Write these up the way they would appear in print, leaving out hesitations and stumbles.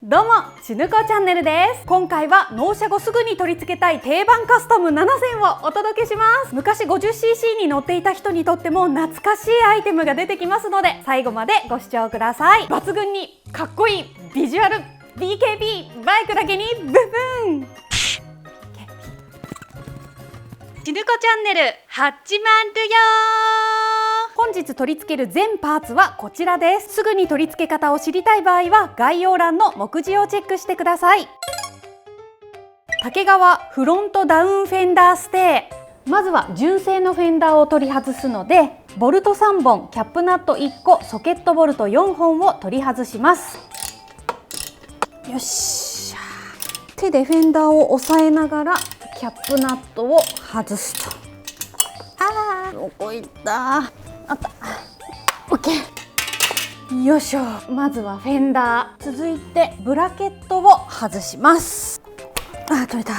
どうも、ちぬこチャンネルです。今回は納車後すぐに取り付けたい定番カスタム7選をお届けします。昔 50cc に乗っていた人にとっても懐かしいアイテムが出てきますので、最後までご視聴ください。抜群にかっこいいビジュアル BKB バイクだけにブブン。ちぬこチャンネル始まるよ。本日取り付ける全パーツはこちらです。すぐに取り付け方を知りたい場合は概要欄の目次をチェックしてください。竹革フロントダウンフェンダーステー。まずは純正のフェンダーを取り外すので、ボルト3本、キャップナット1個、ソケットボルト4本を取り外します。よし、手でフェンダーを押さえながらキャップナットを外すと。どこいった？あった。オッケー。よいしょ。まずはフェンダー。続いてブラケットを外します。取れた。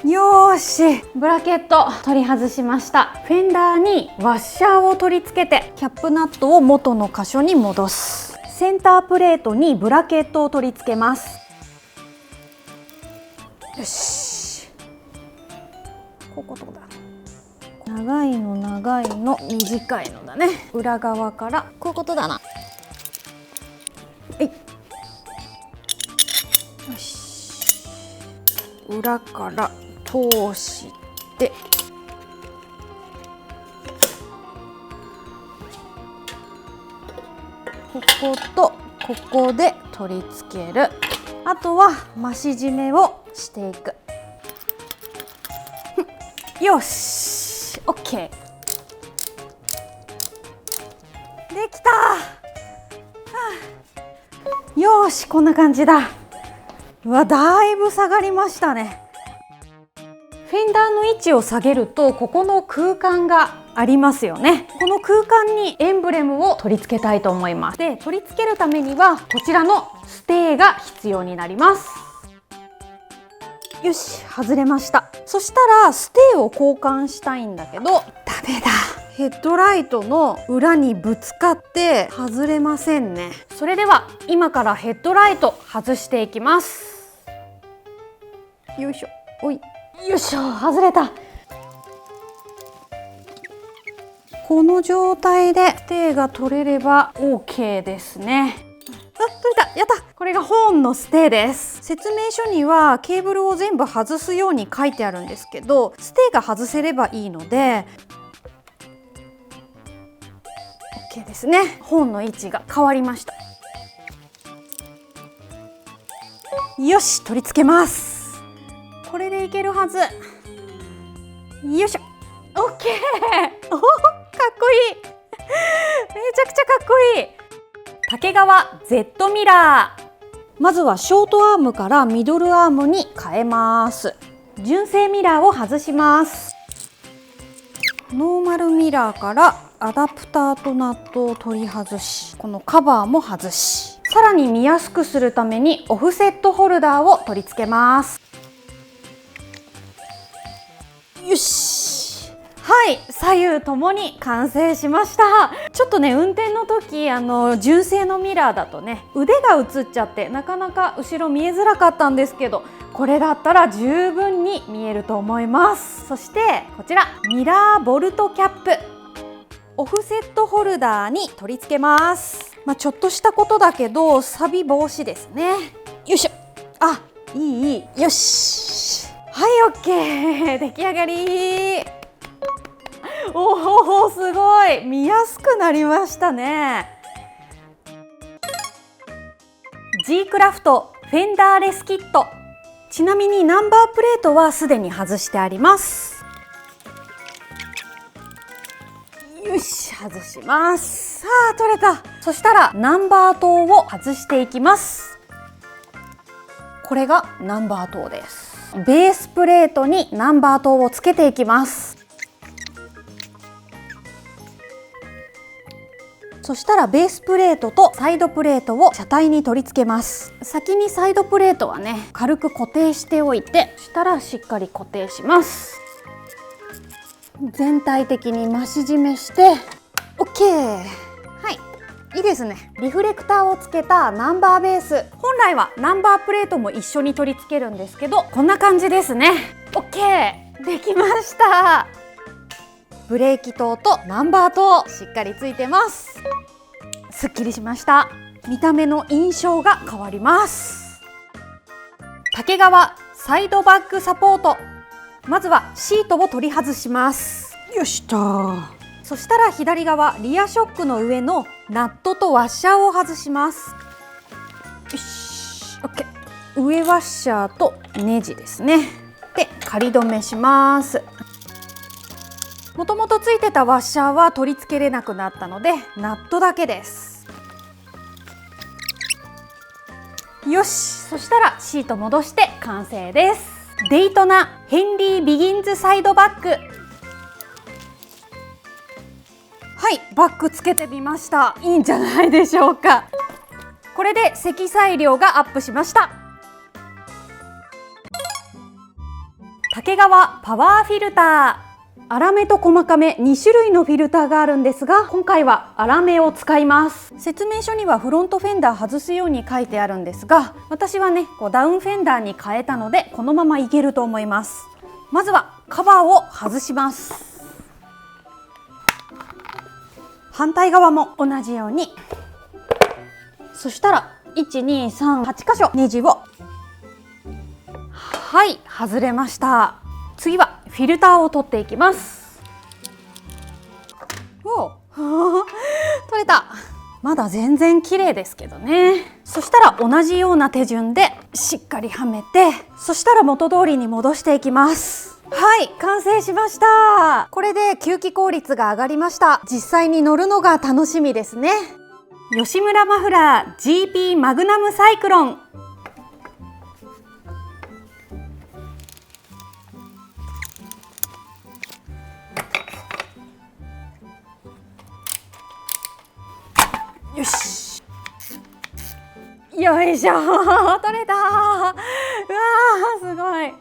よーし。ブラケット取り外しました。フェンダーにワッシャーを取り付けて、キャップナットを元の箇所に戻す。センタープレートにブラケットを取り付けます。よし。こことだ。長いの長いの短いのだね。裏側からこういうことだな。よし。裏から通して、こことここで取り付ける。あとは増し締めをしていく。よし、オッケー。できた。よし、こんな感じだ。うわ、だいぶ下がりましたね。フェンダーの位置を下げると、ここの空間がありますよね。この空間にエンブレムを取り付けたいと思います。で、取り付けるためにはこちらのステーが必要になります。よし、外れました。そしたらステーを交換したいんだけど、ダメだ。ヘッドライトの裏にぶつかって外れませんね。それでは今からヘッドライト外していきます。よいしょ。おい、よいしょ、外れた。この状態でステーが取れれば OK ですね。取れた。やった。これがホーンのステーです。説明書にはケーブルを全部外すように書いてあるんですけど、ステーが外せればいいので OK ですね。ホーンの位置が変わりました。よし、取り付けます。これでいけるはず。よいしょ。 OK。 お、かっこいい。めちゃくちゃかっこいい。竹革 Z ミラー。まずはショートアームからミドルアームに変えます。純正ミラーを外します。ノーマルミラーからアダプターとナットを取り外し、このカバーも外し、さらに見やすくするためにオフセットホルダーを取り付けます。よし。はい、左右ともに完成しました。ちょっとね、運転の時純正のミラーだとね、腕が映っちゃってなかなか後ろ見えづらかったんですけど、これだったら十分に見えると思います。そしてこちらミラーボルトキャップ、オフセットホルダーに取り付けます。ちょっとしたことだけど錆防止ですね。よいしょ。いい。よし。はい、OK。出来上がり。おお、すごい見やすくなりましたね。 G クラフトフェンダーレスキット。ちなみにナンバープレートはすでに外してあります。よし、外します。さあ、取れた。そしたらナンバー灯を外していきます。これがナンバー灯です。ベースプレートにナンバー灯をつけていきます。そしたらベースプレートとサイドプレートを車体に取り付けます。先にサイドプレートはね、軽く固定しておいて、そしたらしっかり固定します。全体的に増し締めして OK。 はい、いいですね。リフレクターをつけたナンバーベース、本来はナンバープレートも一緒に取り付けるんですけど、こんな感じですね。 OK できました。ブレーキ灯とナンバー灯しっかりついてます。すっきりしました。見た目の印象が変わります。竹側サイドバッグサポート、まずはシートを取り外します。よっしゃ。そしたら左側リアショックの上のナットとワッシャーを外します。よし、 OK。 上ワッシャーとネジですね。で仮止めします。もともとついてたワッシャーは取り付けれなくなったのでナットだけです。よし、そしたらシート戻して完成です。デイトナヘンリービギンズサイドバッグ、はい、バッグつけてみました。いいんじゃないでしょうか。これで積載量がアップしました。竹側パワーフィルター、粗めと細かめ2種類のフィルターがあるんですが、今回は粗めを使います。説明書にはフロントフェンダー外すように書いてあるんですが、私はねダウンフェンダーに変えたのでこのままいけると思います。まずはカバーを外します。反対側も同じように。そしたら1,2,3,8箇所ネジを、はい、外れました。次はフィルターを取っていきます。お取れた。まだ全然綺麗ですけどね。そしたら同じような手順でしっかりはめて、そしたら元通りに戻していきます。はい、完成しました。これで吸気効率が上がりました。実際に乗るのが楽しみですね。吉村マフラー GP マグナムサイクロン、よし、よいしょ取れた。うわーすごい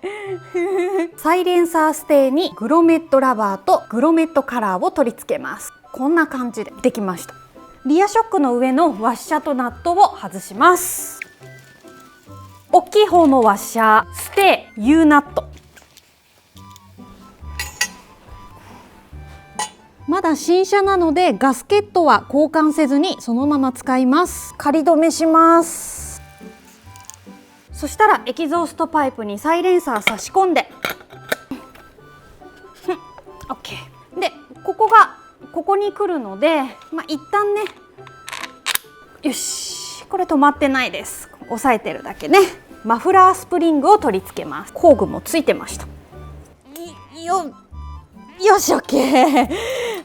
サイレンサーステーにグロメットラバーとグロメットカラーを取り付けます。こんな感じでできました。リアショックの上のワッシャーとナットを外します。大きい方のワッシャーステー U ナット、まだ新車なのでガスケットは交換せずにそのまま使います。仮止めします。そしたらエキゾーストパイプにサイレンサー差し込んでOK で、ここがここに来るので、一旦ね、よし、これ止まってないです。押さえてるだけね。マフラースプリングを取り付けます。工具もついてました。よし OK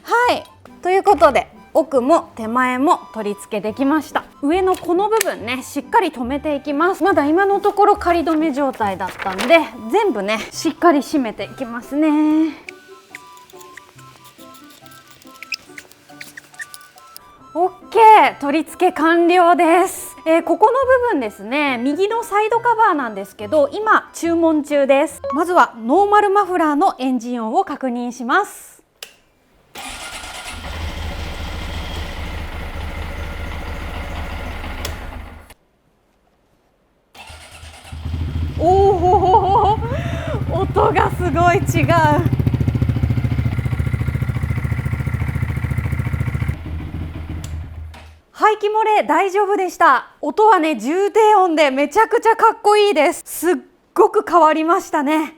はい、ということで奥も手前も取り付けできました。上のこの部分ね、しっかり留めていきます。まだ今のところ仮止め状態だったんで、全部ねしっかり締めていきますね。OK、取り付け完了です。ここの部分ですね、右のサイドカバーなんですけど今注文中です。まずはノーマルマフラーのエンジン音を確認します。おお、音がすごい違う。排気漏れ大丈夫でした。音はね重低音でめちゃくちゃかっこいいです。すっごく変わりましたね。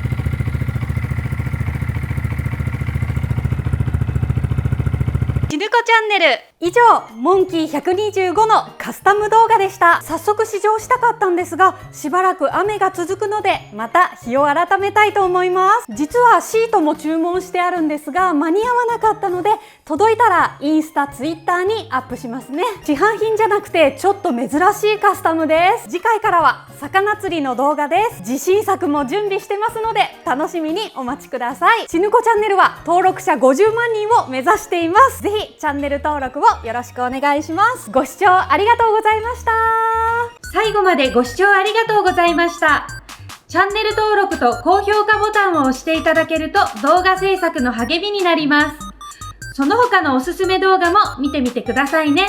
ちぬこチャンネル、以上モンキー125のカスタム動画でした。早速試乗したかったんですが、しばらく雨が続くのでまた日を改めたいと思います。実はシートも注文してあるんですが間に合わなかったので、届いたらインスタ、ツイッターにアップしますね。市販品じゃなくてちょっと珍しいカスタムです。次回からは魚釣りの動画です。自信作も準備してますので楽しみにお待ちください。ちぬこチャンネルは登録者50万人を目指しています。ぜひチャンネル登録をよろしくお願いします。ご視聴ありがとうございました。最後までご視聴ありがとうございました。チャンネル登録と高評価ボタンを押していただけると動画制作の励みになります。その他のおすすめ動画も見てみてくださいね。